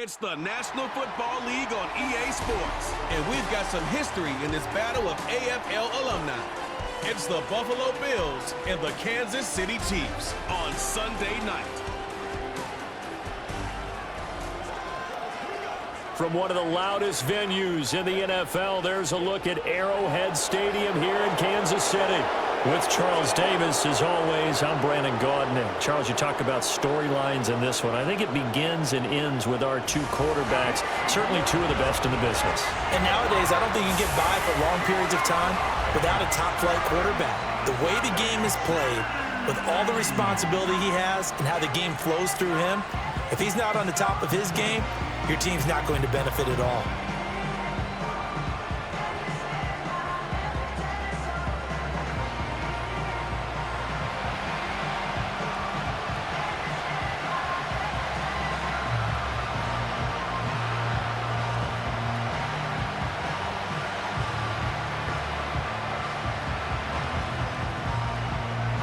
It's the National Football League on EA Sports. And we've got some history in this battle of AFL alumni. It's the Buffalo Bills and the Kansas City Chiefs on Sunday night. From one of the loudest venues in the NFL, there's a look at Arrowhead Stadium here in Kansas City. With Charles Davis, as always, I'm Brandon Gaudin. Charles, you talk about storylines in this one. I think it begins and ends with our two quarterbacks, certainly two of the best in the business. And nowadays, I don't think you can get by for long periods of time without a top-flight quarterback. The way the game is played, with all the responsibility he has and how the game flows through him, if he's not on the top of his game, your team's not going to benefit at all.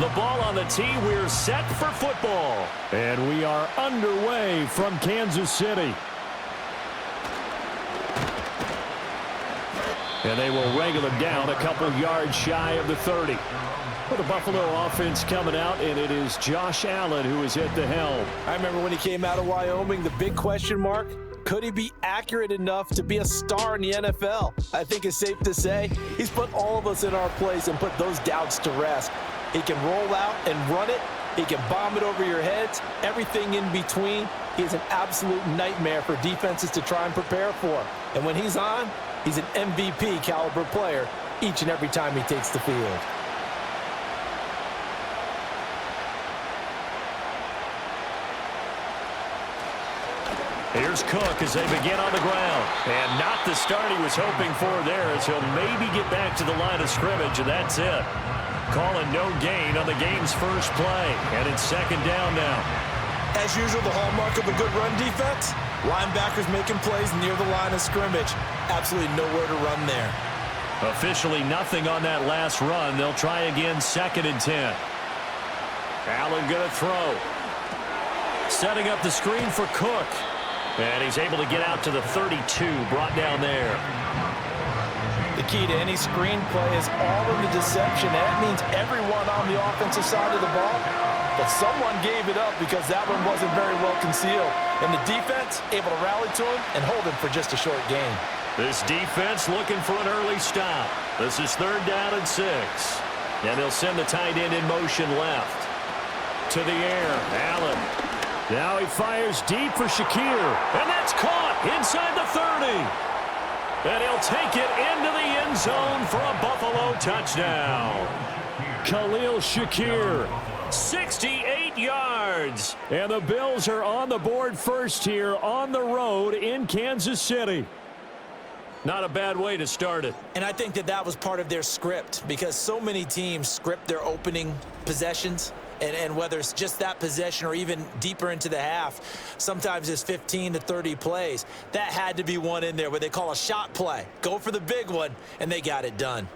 The ball on the tee, we're set for football. And we are underway from Kansas City. And they will wrangle him down a couple yards shy of the 30. For the Buffalo offense coming out, and it is Josh Allen who is at the helm. I remember when he came out of Wyoming, the big question mark, could he be accurate enough to be a star in the NFL? I think it's safe to say he's put all of us in our place and put those doubts to rest. He can roll out and run it. He can bomb it over your heads. Everything in between. He's an absolute nightmare for defenses to try and prepare for. And when he's on, he's an MVP caliber player each and every time he takes the field. Here's Cook as they begin on the ground. And not the start he was hoping for there, as he'll maybe get back to the line of scrimmage, and that's it. Calling no gain on the game's first play. And it's second down now. As usual, the hallmark of a good run defense, linebackers making plays near the line of scrimmage. Absolutely nowhere to run there. Officially nothing on that last run. They'll try again, 2nd and 10. Allen going to throw. Setting up the screen for Cook. And he's able to get out to the 32, brought down there. The key to any screenplay is all of the deception. That means everyone on the offensive side of the ball. But someone gave it up because that one wasn't very well concealed. And the defense able to rally to him and hold him for just a short gain. This defense looking for an early stop. This is 3rd down and 6. And they'll send the tight end in motion left. To the air, Allen. Now he fires deep for Shakir. And that's caught inside the 30. And he'll take it into the end zone for a Buffalo touchdown. Khalil Shakir, 68 yards. And the Bills are on the board first here on the road in Kansas City. Not a bad way to start it. And I think that was part of their script, because so many teams script their opening possessions. And whether it's just that possession or even deeper into the half, sometimes it's 15 to 30 plays. That had to be one in there where they call a shot play. Go for the big one, and they got it done.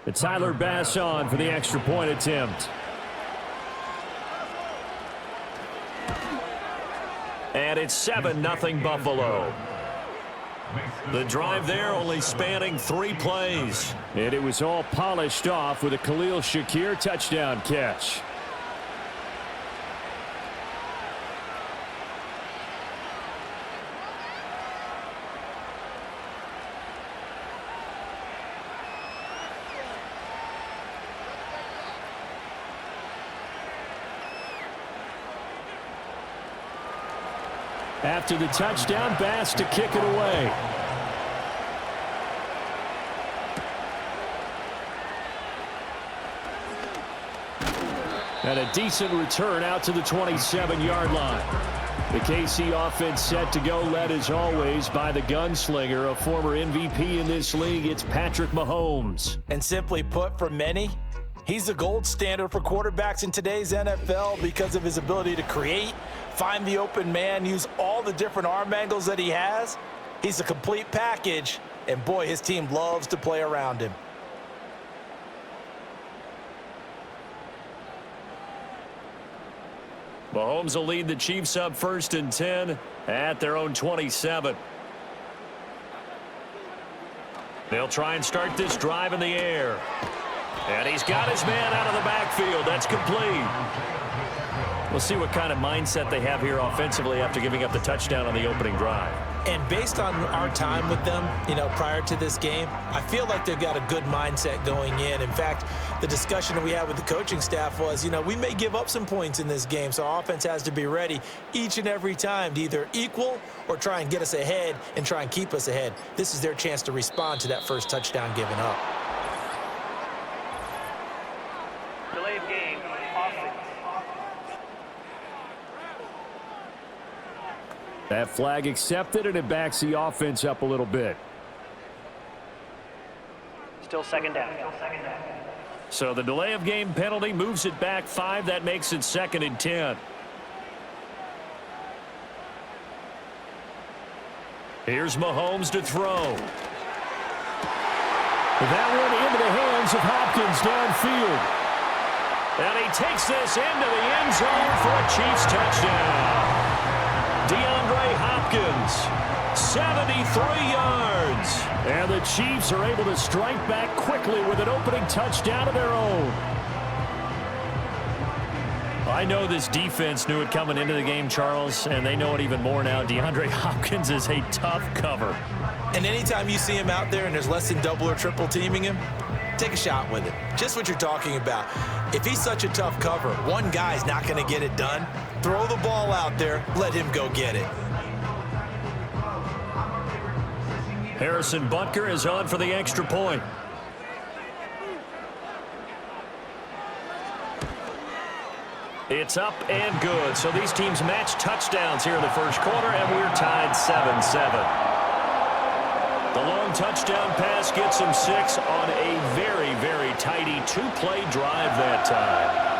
It's Tyler Bass on for the extra point attempt. And it's 7-0 Buffalo. The drive there only spanning 3 plays. And it was all polished off with a Khalil Shakir touchdown catch. After the touchdown, Bass to kick it away. And a decent return out to the 27-yard line. The KC offense set to go, led as always by the gunslinger, a former MVP in this league. It's Patrick Mahomes. And simply put, for many, he's the gold standard for quarterbacks in today's NFL because of his ability to create, find the open man, use all the different arm angles that he has. He's a complete package, and boy, his team loves to play around him. Mahomes will lead the Chiefs up 1st and 10 at their own 27. They'll try and start this drive in the air. And he's got his man out of the backfield. That's complete. We'll see what kind of mindset they have here offensively after giving up the touchdown on the opening drive. And based on our time with them, prior to this game, I feel like they've got a good mindset going in. In fact, the discussion that we had with the coaching staff was, we may give up some points in this game, so our offense has to be ready each and every time to either equal or try and get us ahead and try and keep us ahead. This is their chance to respond to that first touchdown given up. Delay of game, offense. That flag accepted, and it backs the offense up a little bit. Still second down. So the delay of game penalty moves it back 5. That makes it 2nd and 10. Here's Mahomes to throw. That one into the hands of Hopkins downfield. And he takes this into the end zone for a Chiefs touchdown. Hopkins, 73 yards. And the Chiefs are able to strike back quickly with an opening touchdown of their own. I know this defense knew it coming into the game, Charles, and they know it even more now. DeAndre Hopkins is a tough cover. And anytime you see him out there and there's less than double or triple teaming him, take a shot with it. Just what you're talking about. If he's such a tough cover, one guy's not going to get it done. Throw the ball out there. Let him go get it. Harrison Butker is on for the extra point. It's up and good. So these teams match touchdowns here in the first quarter, and we're tied 7-7. The long touchdown pass gets him 6 on a very, very tidy 2-play drive that time.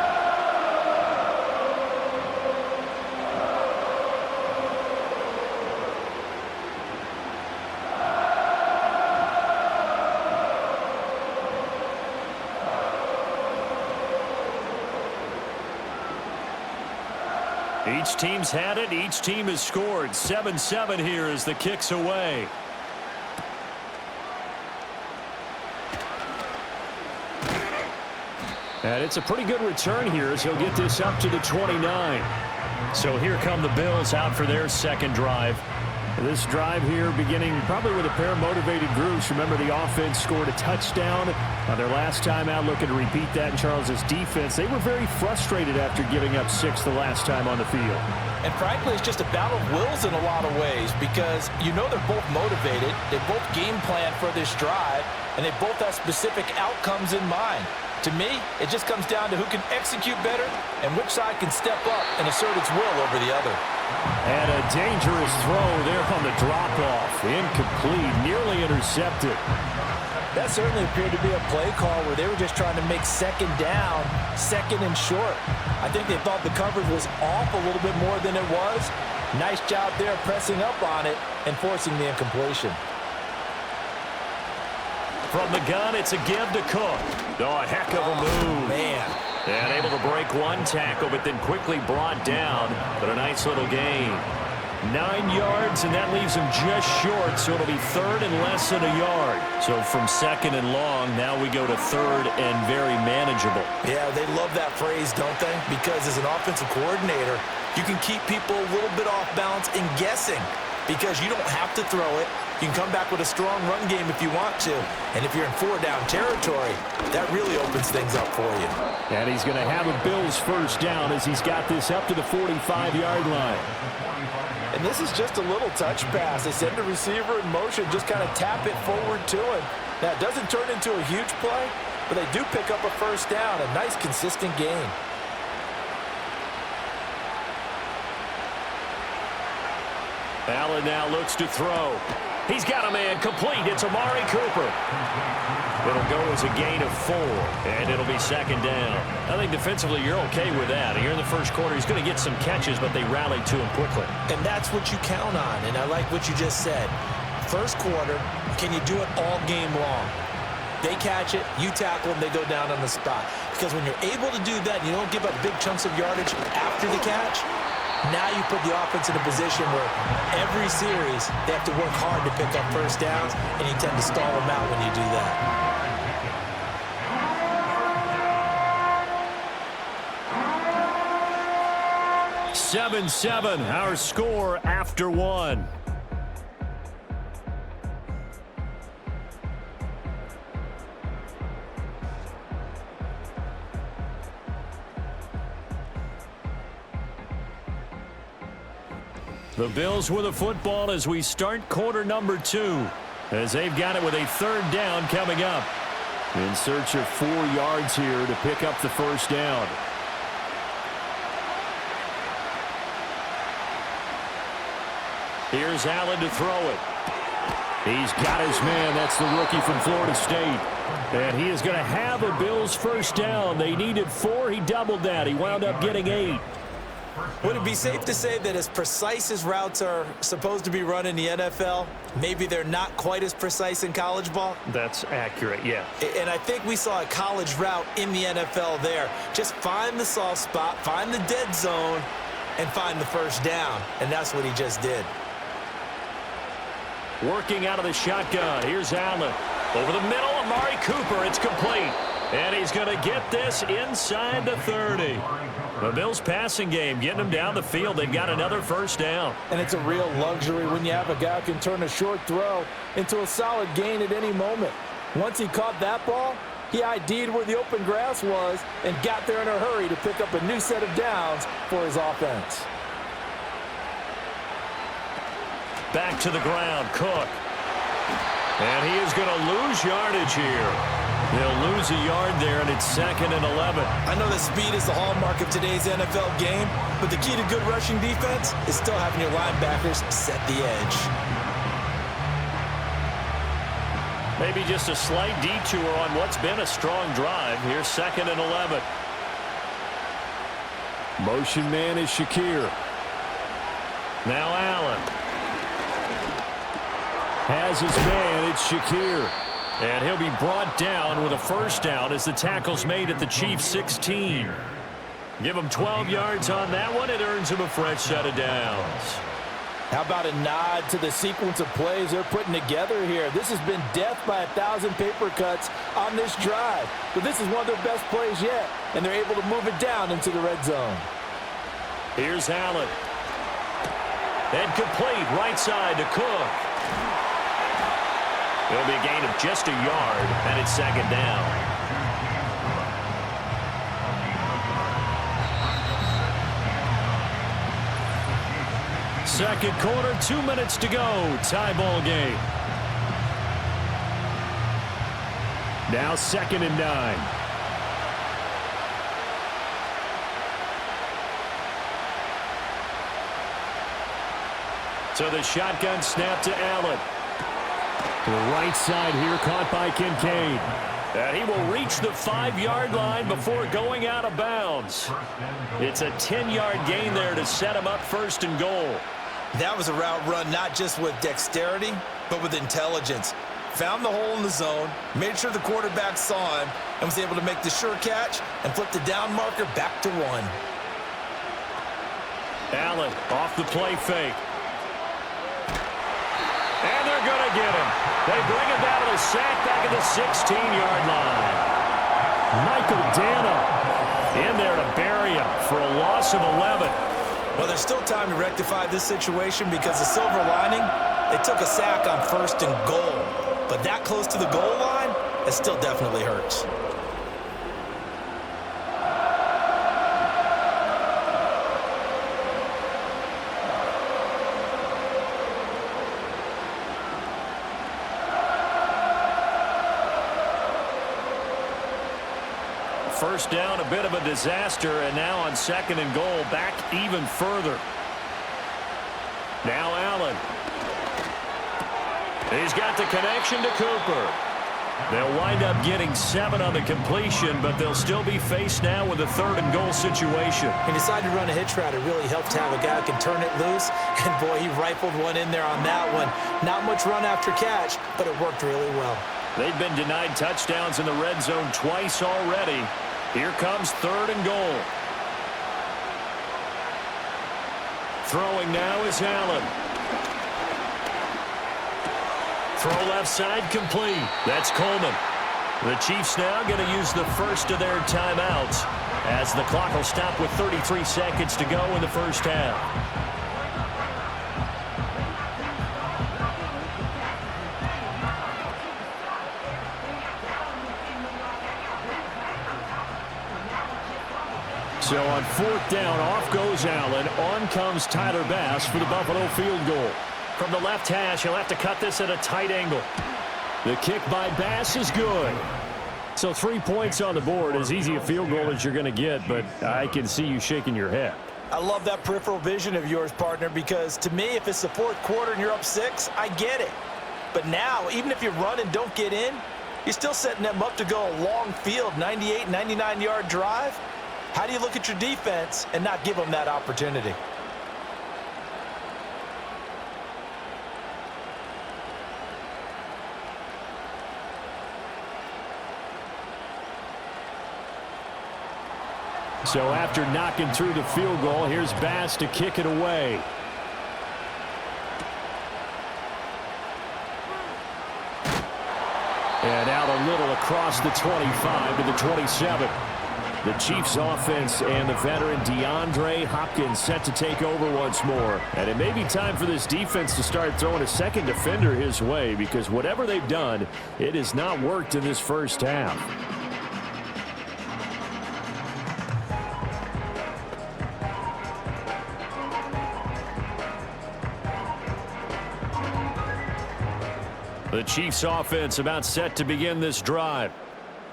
Each team's had it. Each team has scored. 7-7 here as the kick's away. And it's a pretty good return here as he'll get this up to the 29. So here come the Bills out for their second drive. This drive here beginning probably with a pair of motivated groups. Remember, the offense scored a touchdown their last time out, looking to repeat that in Charles's defense. They were very frustrated after giving up 6 the last time on the field. And frankly, it's just a battle of wills in a lot of ways because they're both motivated. They both game plan for this drive, and they both have specific outcomes in mind. To me, it just comes down to who can execute better and which side can step up and assert its will over the other. And a dangerous throw there on the drop-off. Incomplete, nearly intercepted. That certainly appeared to be a play call where they were just trying to make second down, second and short. I think they thought the coverage was off a little bit more than it was. Nice job there pressing up on it and forcing the incompletion. From the gun, it's a give to Cook. Oh, a heck of a move. Man. And able to break one tackle, but then quickly brought down. But a nice little gain. 9 yards, and that leaves him just short, so it'll be third and less than a yard. So from second and long, now we go to third and very manageable. Yeah, they love that phrase, don't they? Because as an offensive coordinator, you can keep people a little bit off balance and guessing because you don't have to throw it. You can come back with a strong run game if you want to. And if you're in 4-down territory, that really opens things up for you. And he's going to have a Bills first down as he's got this up to the 45-yard line. And this is just a little touch pass. They send the receiver in motion, just kind of tap it forward to him. Now, it doesn't turn into a huge play, but they do pick up a first down, a nice, consistent gain. Allen now looks to throw. He's got a man complete. It's Amari Cooper. It'll go as a gain of 4, and it'll be second down. I think defensively you're okay with that. Here in the first quarter, he's going to get some catches, but they rallied to him quickly. And that's what you count on, and I like what you just said. First quarter, can you do it all game long? They catch it, you tackle them, they go down on the spot. Because when you're able to do that, and you don't give up big chunks of yardage after the catch, now you put the offense in a position where every series they have to work hard to pick up first downs, and you tend to stall them out when you do that. 7-7, our score after one. The Bills with the football as we start quarter number 2, as they've got it with a third down coming up. In search of 4 yards here to pick up the first down. Here's Allen to throw it. He's got his man. That's the rookie from Florida State. And he is going to have a Bills first down. They needed 4. He doubled that. He wound up getting 8. Would it be safe to say that as precise as routes are supposed to be run in the NFL, maybe they're not quite as precise in college ball? That's accurate, yeah. And I think we saw a college route in the NFL there. Just find the soft spot, find the dead zone, and find the first down. And that's what he just did. Working out of the shotgun. Here's Allen. Over the middle, Amari Cooper. It's complete. And he's going to get this inside the 30. The Bills passing game, getting them down the field. They've got another first down. And it's a real luxury when you have a guy who can turn a short throw into a solid gain at any moment. Once he caught that ball, he ID'd where the open grass was and got there in a hurry to pick up a new set of downs for his offense. Back to the ground, Cook. And he is going to lose yardage here. They'll lose a yard there, and it's 2nd and 11. I know that speed is the hallmark of today's NFL game, but the key to good rushing defense is still having your linebackers set the edge. Maybe just a slight detour on what's been a strong drive. Here's 2nd and 11. Motion man is Shakir. Now Allen. Has his man, it's Shakir. And he'll be brought down with a first down as the tackle's made at the Chiefs' 16. Give him 12 yards on that one. It earns him a fresh set of downs. How about a nod to the sequence of plays they're putting together here? This has been death by 1,000 paper cuts on this drive. But this is one of their best plays yet, and they're able to move it down into the red zone. Here's Allen. And complete right side to Cook. It'll be a gain of just a yard, and it's 2nd down. Second quarter, 2 minutes to go. Tie ball game. Now 2nd and 9. So the shotgun snap to Allen. To the right side here, caught by Kincaid. And he will reach the 5-yard line before going out of bounds. It's a 10-yard gain there to set him up 1st and goal. That was a route run not just with dexterity, but with intelligence. Found the hole in the zone, made sure the quarterback saw him, and was able to make the sure catch and flip the down marker back to 1. Allen off the play fake. And they're going to get him. They bring him down to the sack back at the 16-yard line. Michael Dano in there to bury him for a loss of 11. Well, there's still time to rectify this situation because the silver lining, they took a sack on 1st and goal. But that close to the goal line, it still definitely hurts. First down, a bit of a disaster, and now on 2nd and goal, back even further. Now Allen. He's got the connection to Cooper. They'll wind up getting 7 on the completion, but they'll still be faced now with a 3rd and goal situation. He decided to run a hitch route. It really helped to have a guy who can turn it loose, and boy, he rifled one in there on that one. Not much run after catch, but it worked really well. They've been denied touchdowns in the red zone twice already. Here comes 3rd and goal. Throwing now is Allen. Throw left side complete. That's Coleman. The Chiefs now going to use the first of their timeouts as the clock will stop with 33 seconds to go in the first half. So on 4th down, off goes Allen. On comes Tyler Bass for the Buffalo field goal. From the left hash, he'll have to cut this at a tight angle. The kick by Bass is good. So 3 points on the board, as easy a field goal as you're going to get, but I can see you shaking your head. I love that peripheral vision of yours, partner, because to me, if it's the 4th quarter and you're up 6, I get it. But now, even if you run and don't get in, you're still setting them up to go a long field, 98, 99-yard drive. How do you look at your defense and not give them that opportunity? So after knocking through the field goal, here's Bass to kick it away. And out a little across the 25 to the 27. The Chiefs offense and the veteran DeAndre Hopkins set to take over once more. And it may be time for this defense to start throwing a second defender his way, because whatever they've done, it has not worked in this first half. The Chiefs offense about set to begin this drive.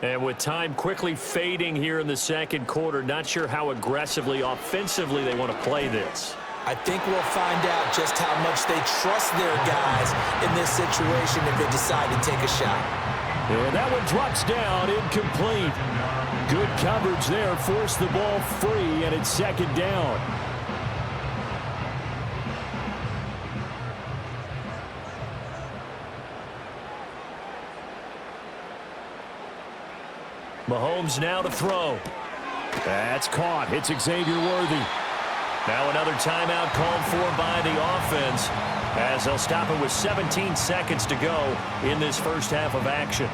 And with time quickly fading here in the second quarter, not sure how aggressively, offensively they want to play this. I think we'll find out just how much they trust their guys in this situation if they decide to take a shot. And that one drops down, incomplete. Good coverage there, forced the ball free, and it's 2nd down. Mahomes now to throw. That's caught. It's Xavier Worthy. Now another timeout called for by the offense, as they'll stop it with 17 seconds to go in this first half of action.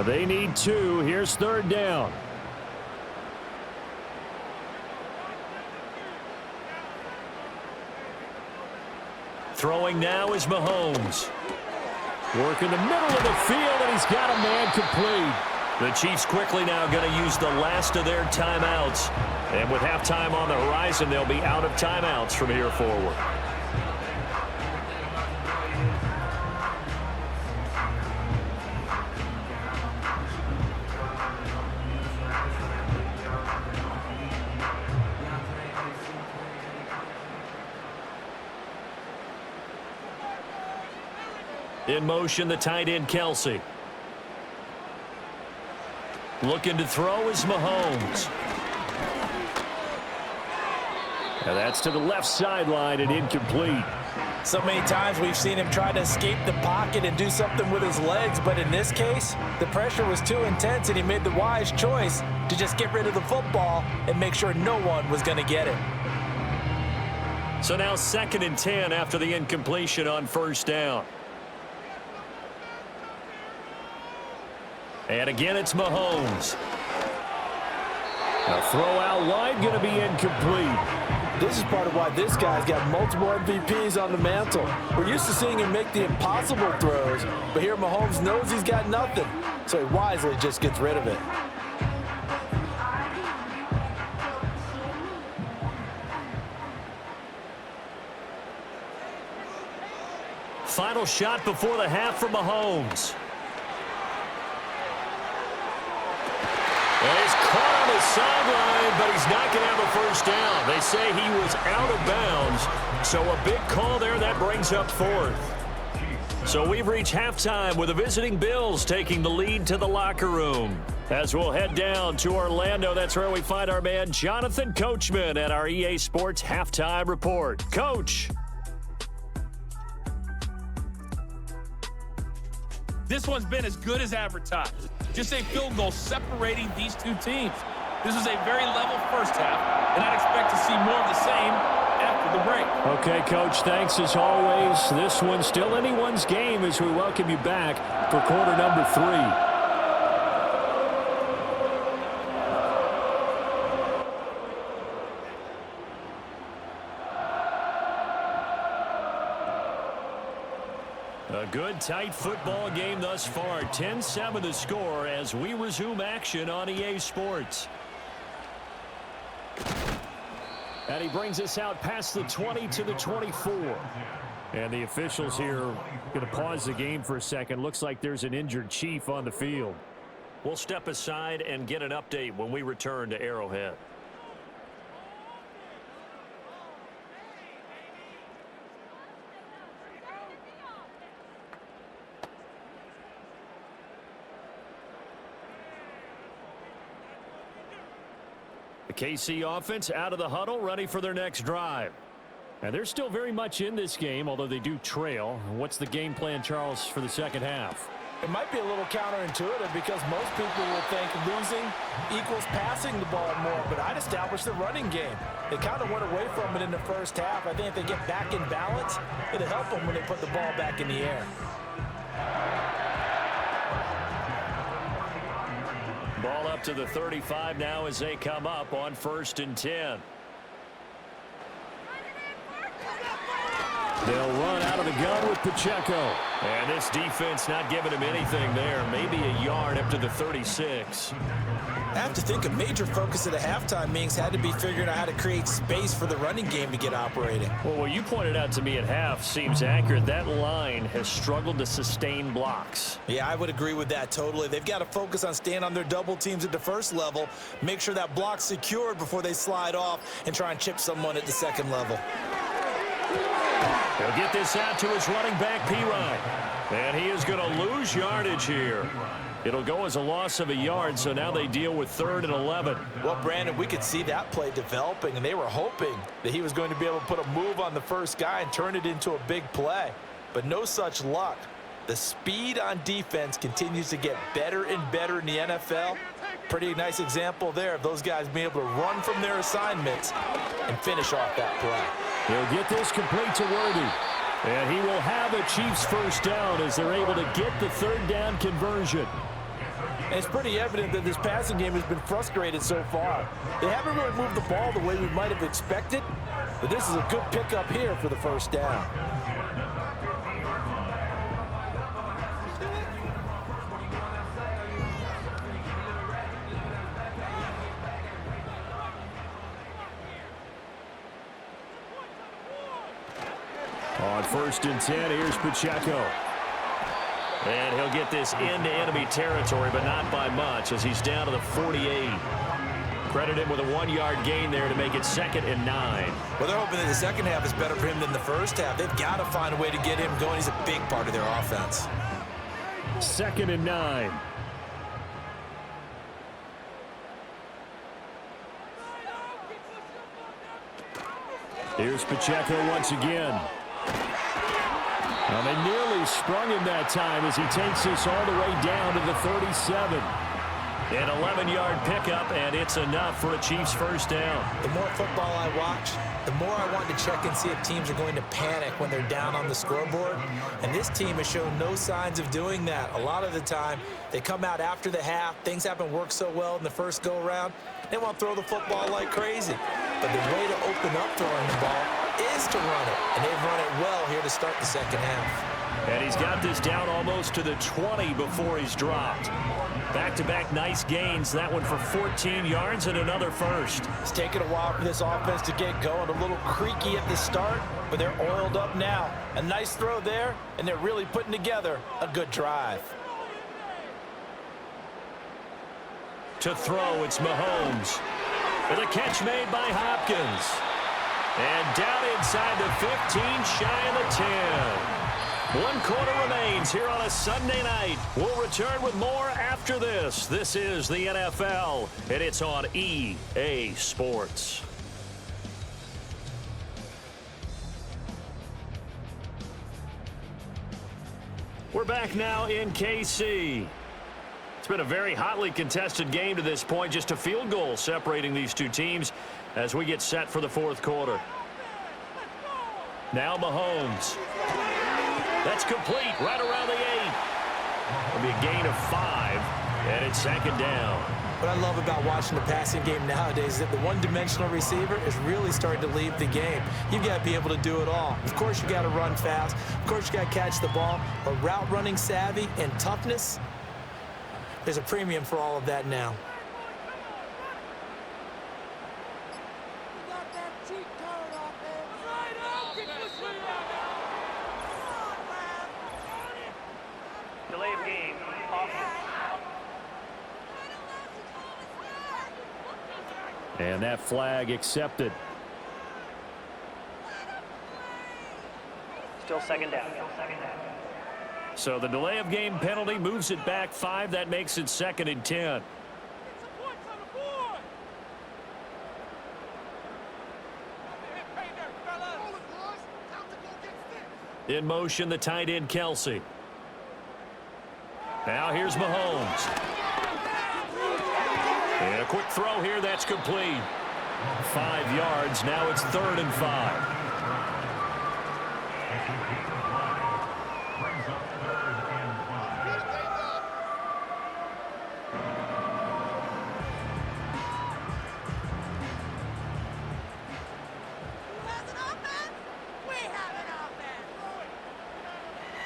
They need 2. Here's 3rd down. Throwing now is Mahomes. Working the middle of the field, and he's got a man complete. The Chiefs quickly now going to use the last of their timeouts. And with halftime on the horizon, they'll be out of timeouts from here forward. In motion, the tight end, Kelsey. Looking to throw is Mahomes. And that's to the left sideline and incomplete. So many times we've seen him try to escape the pocket and do something with his legs, but in this case, the pressure was too intense and he made the wise choice to just get rid of the football and make sure no one was going to get it. So now 2nd and 10 after the incompletion on 1st down. And again, it's Mahomes. A throw out wide, going to be incomplete. This is part of why this guy's got multiple MVPs on the mantle. We're used to seeing him make the impossible throws, but here Mahomes knows he's got nothing, so he wisely just gets rid of it. Final shot before the half for Mahomes. And he's caught on the sideline, but he's not going to have a first down. They say he was out of bounds, so a big call there. That brings up 4th. So we've reached halftime with the visiting Bills taking the lead to the locker room. As we'll head down to Orlando, that's where we find our man Jonathan Coachman at our EA Sports Halftime Report. Coach. This one's been as good as advertised. Just a field goal separating these two teams. This is a very level first half, and I'd expect to see more of the same after the break. Okay, Coach, thanks as always. This one's still anyone's game as we welcome you back for quarter number 3. A good, tight football game thus far. 10-7 the score as we resume action on EA Sports. And he brings us out past the 20 to the 24. And the officials here going to pause the game for a second. Looks like there's an injured Chief on the field. We'll step aside and get an update when we return to Arrowhead. The KC offense out of the huddle, ready for their next drive. And they're still very much in this game, although they do trail. What's the game plan, Charles, for the second half? It might be a little counterintuitive because most people will think losing equals passing the ball more, but I'd establish the running game. They kind of went away from it in the first half. I think if they get back in balance, it'll help them when they put the ball back in the air. Ball up to the 35 now as they come up on 1st and 10. They'll run out of the gun with Pacheco. And this defense not giving him anything there. Maybe a yard up to the 36. I have to think a major focus of the halftime meetings had to be figuring out how to create space for the running game to get operating. Well, what you pointed out to me at half seems accurate. That line has struggled to sustain blocks. Yeah, I would agree with that totally. They've got to focus on staying on their double teams at the first level, make sure that block's secured before they slide off and try and chip someone at the second level. He'll get this out to his running back, P-Ryan. And he is going to lose yardage here. It'll go as a loss of a yard, so now they deal with 3rd and 11. Well, Brandon, we could see that play developing, and they were hoping that he was going to be able to put a move on the first guy and turn it into a big play. But no such luck. The speed on defense continues to get better and better in the NFL. Pretty nice example there of those guys being able to run from their assignments and finish off that play. He'll get this complete to Worthy. And he will have a Chiefs first down as they're able to get the 3rd down conversion. And it's pretty evident that this passing game has been frustrated so far. They haven't really moved the ball the way we might have expected, but this is a good pickup here for the first down. On 1st and 10, here's Pacheco. And he'll get this into enemy territory, but not by much as he's down to the 48. Credit him with a 1-yard gain there to make it 2nd and 9. Well, they're hoping that the second half is better for him than the first half. They've got to find a way to get him going. He's a big part of their offense. 2nd and 9. Here's Pacheco once again. Well, they nearly sprung him that time as he takes this all the way down to the 37. An 11-yard pickup, and it's enough for a Chiefs first down. The more football I watch, the more I want to check and see if teams are going to panic when they're down on the scoreboard. And this team has shown no signs of doing that. A lot of the time, they come out after the half. Things haven't worked so well in the first go-around. They want to throw the football like crazy. But the way to open up throwing the ball is to run it. And they've run it well here to start the second half. And he's got this down almost to the 20 before he's dropped. Back-to-back nice gains. That one for 14 yards and another first. It's taken a while for this offense to get going. A little creaky at the start, but they're oiled up now. A nice throw there, and they're really putting together a good drive. To throw, it's Mahomes. With a catch made by Hopkins. And down inside the 15, shy of the 10. 1 quarter remains here on a Sunday night. We'll return with more after this. This is the NFL, and it's on EA Sports. We're back now in KC. It's been a very hotly contested game to this point. Just a field goal separating these two teams as we get set for the fourth quarter. Now Mahomes. That's complete right around the 8. It'll be a gain of 5, and it's second down. What I love about watching the passing game nowadays is that the one-dimensional receiver is really starting to leave the game. You've got to be able to do it all. Of course, you got to run fast. Of course, you got to catch the ball. But route running savvy and toughness, there's a premium for all of that now. Delay of game. Offense. And that flag accepted. Still second down. So the delay of game penalty moves it back 5. That makes it 2nd and 10. In motion, the tight end, Kelsey. Now here's Mahomes. And a quick throw here, that's complete. 5 yards, now it's 3rd and 5.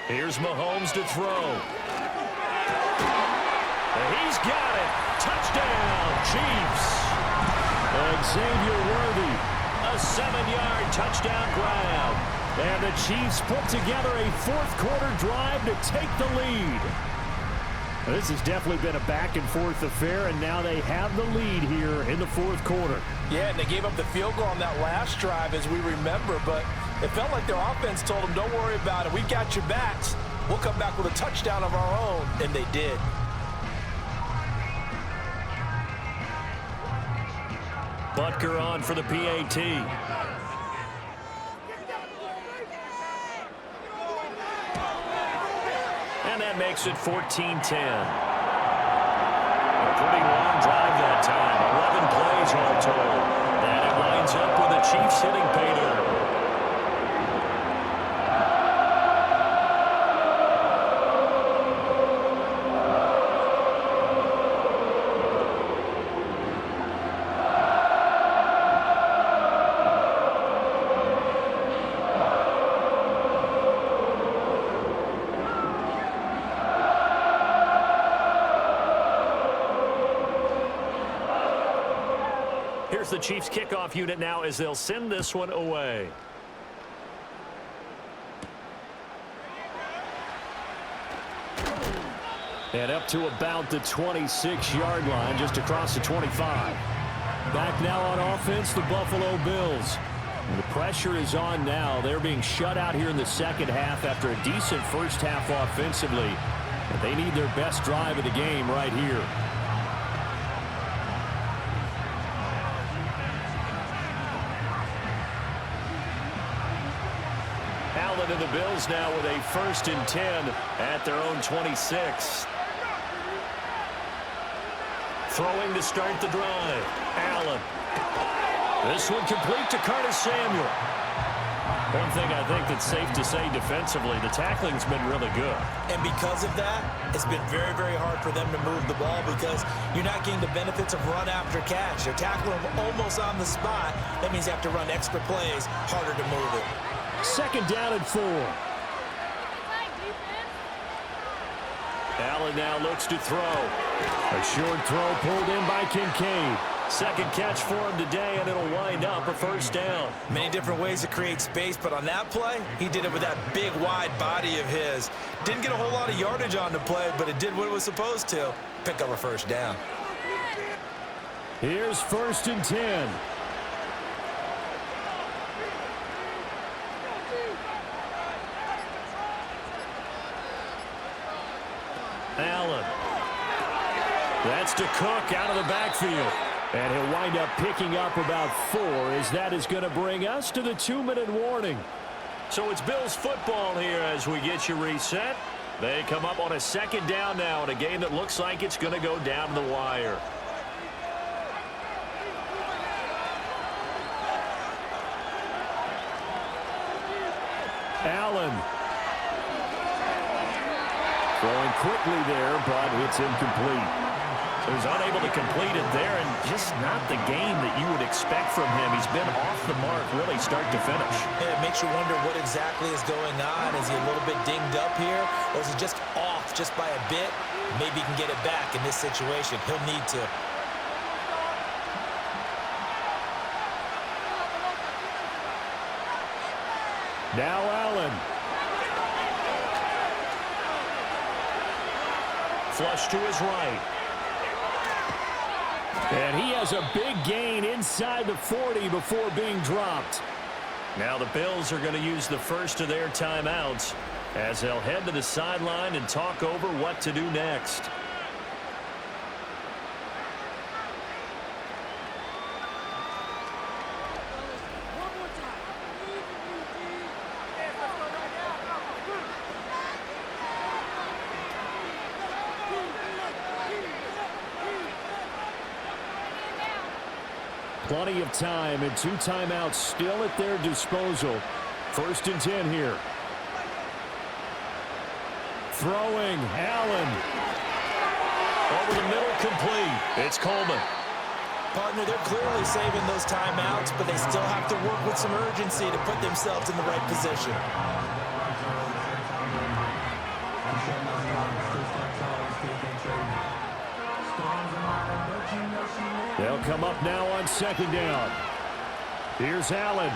Here's Mahomes to throw. And he's got it. Touchdown, Chiefs. Xavier Worthy, a 7-yard touchdown grab. And the Chiefs put together a fourth-quarter drive to take the lead. This has definitely been a back-and-forth affair, and now they have the lead here in the fourth quarter. Yeah, and they gave up the field goal on that last drive, as we remember, but it felt like their offense told them, don't worry about it. We've got your backs. We'll come back with a touchdown of our own, and they did. Butker on for the PAT. And that makes it 14-10. A pretty long drive that time. 11 plays all told. And it lines up with the Chiefs hitting pay dirt. Here's the Chiefs kickoff unit now as they'll send this one away. And up to about the 26-yard line, just across the 25. Back now on offense, the Buffalo Bills. And the pressure is on now. They're being shut out here in the second half after a decent first half offensively. But they need their best drive of the game right here. Allen and the Bills now with a 1st and 10 at their own 26. Throwing to start the drive. Allen. This one complete to Curtis Samuel. One thing I think that's safe to say defensively, the tackling's been really good. And because of that, it's been very, very hard for them to move the ball because you're not getting the benefits of run after catch. They're tackling almost on the spot. That means you have to run extra plays, harder to move it. 2nd down and 4. Allen now looks to throw. A short throw pulled in by Kincaid. Second catch for him today, and it'll wind up a 1st down. Many different ways to create space, but on that play, he did it with that big, wide body of his. Didn't get a whole lot of yardage on the play, but it did what it was supposed to. Pick up a 1st down. Here's 1st and 10. Allen. That's to Cook out of the backfield. And he'll wind up picking up about 4 as that is going to bring us to the 2-minute warning. So it's Bills football here as we get you reset. They come up on a 2nd down now in a game that looks like it's going to go down the wire. Allen. Throwing quickly there, but it's incomplete. So he's unable to complete it there, and just not the game that you would expect from him. He's been off the mark really start to finish. Yeah, it makes you wonder what exactly is going on. Is he a little bit dinged up here, or is he just off just by a bit? Maybe he can get it back in this situation. He'll need to. Now Allen. Flush to his right. And he has a big gain inside the 40 before being dropped. Now the Bills are going to use the first of their timeouts as they'll head to the sideline and talk over what to do next. Plenty of time and 2 timeouts still at their disposal. 1st and 10 here. Throwing, Allen. Over the middle, complete. It's Coleman. Partner, they're clearly saving those timeouts, but they still have to work with some urgency to put themselves in the right position. They'll come up now on 2nd down. Here's Allen.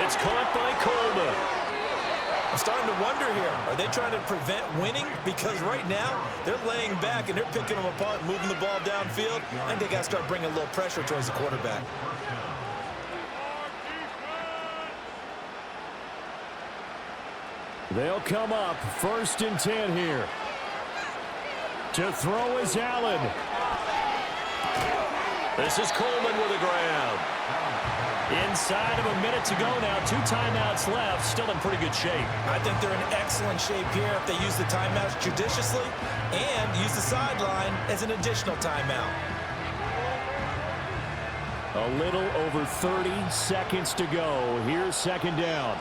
It's caught by Coleman. I'm starting to wonder here. Are they trying to prevent winning? Because right now, they're laying back and they're picking them apart, moving the ball downfield. I think they got to start bringing a little pressure towards the quarterback. They'll come up 1st and 10 here. To throw is Allen. This is Coleman with a grab. Inside of a minute to go now. 2 timeouts left. Still in pretty good shape. I think they're in excellent shape here if they use the timeouts judiciously and use the sideline as an additional timeout. A little over 30 seconds to go. Here's 2nd down.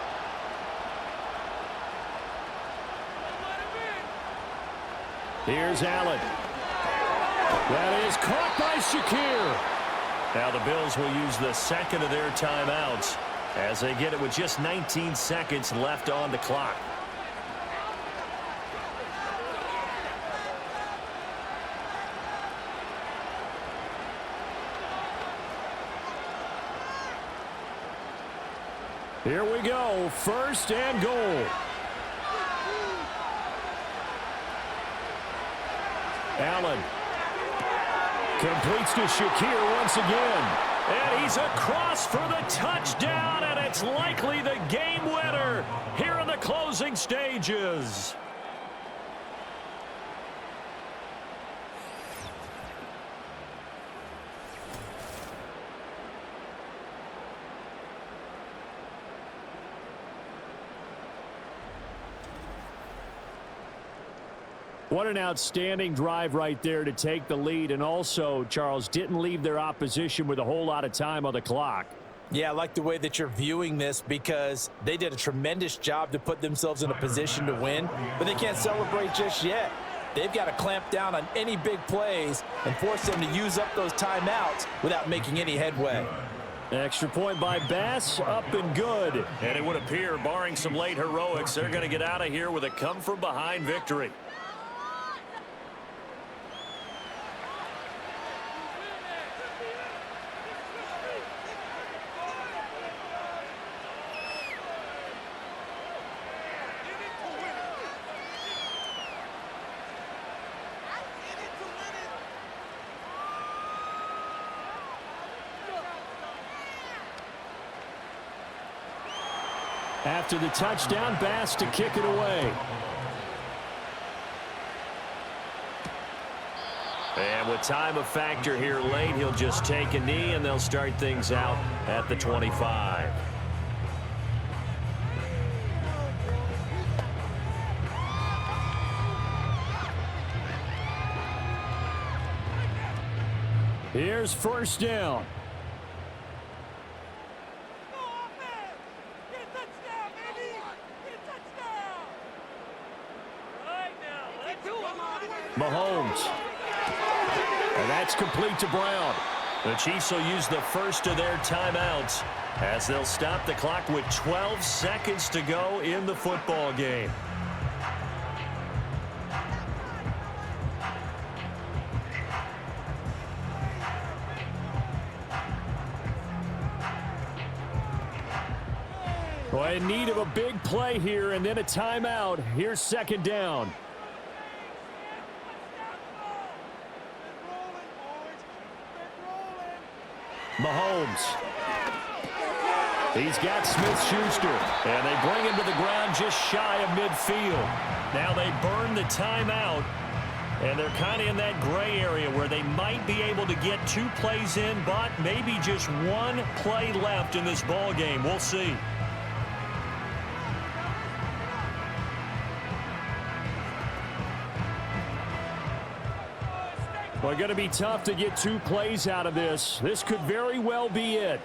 Here's Allen. That is caught by Shakir. Now the Bills will use the 2nd of their timeouts as they get it with just 19 seconds left on the clock. Here we go. 1st and goal. Allen completes to Shakir once again. And he's across for the touchdown, and it's likely the game winner here in the closing stages. What an outstanding drive right there to take the lead, and also, Charles, didn't leave their opposition with a whole lot of time on the clock. Yeah, I like the way that you're viewing this because they did a tremendous job to put themselves in a position to win, but they can't celebrate just yet. They've got to clamp down on any big plays and force them to use up those timeouts without making any headway. Extra point by Bass, up and good. And it would appear, barring some late heroics, they're going to get out of here with a come-from-behind victory. After the touchdown, Bass to kick it away. And with time a factor here late, he'll just take a knee, and they'll start things out at the 25. Here's first down. Mahomes. And that's complete to Brown. The Chiefs will use the first of their timeouts as they'll stop the clock with 12 seconds to go in the football game. Well, in need of a big play here and then a timeout. Here's second down. Mahomes. He's got Smith-Schuster, and they bring him to the ground just shy of midfield. Now they burn the timeout, and they're kind of in that gray area where they might be able to get 2 plays in, but maybe just 1 play left in this ball game. We'll see. Well, going to be tough to get 2 plays out of this. This could very well be it.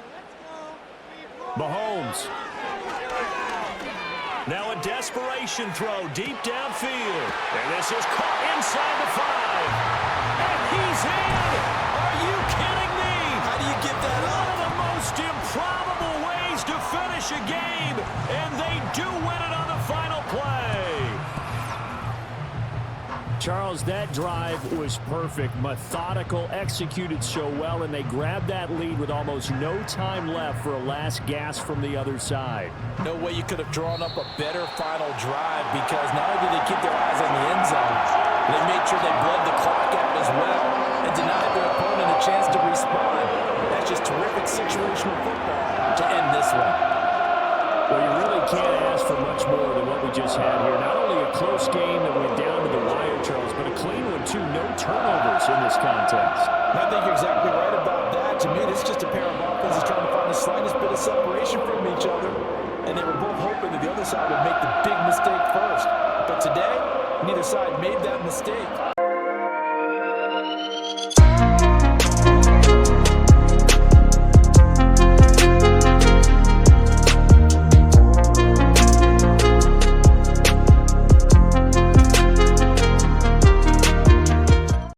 Mahomes. Now a desperation throw deep downfield. And this is caught inside the 5. And he's in! Are you kidding me? How do you get that One up? of the most improbable ways to finish a game. And they do win it on the final play. Charles, that drive was perfect, methodical, executed so well, and they grabbed that lead with almost no time left for a last gasp from the other side. No way you could have drawn up a better final drive, because not only did they keep their eyes on the end zone, they made sure they bled the clock out as well and denied their opponent a chance to respond. That's just terrific situational football to end this one. Well, you really can't ask for much more than what we just had here. Not only a close game that went down to the wire, Charles, but a clean one, too. No turnovers in this contest. I think you're exactly right about that. To me, this is just a pair of offenses trying to find the slightest bit of separation from each other, and they were both hoping that the other side would make the big mistake first. But today, neither side made that mistake.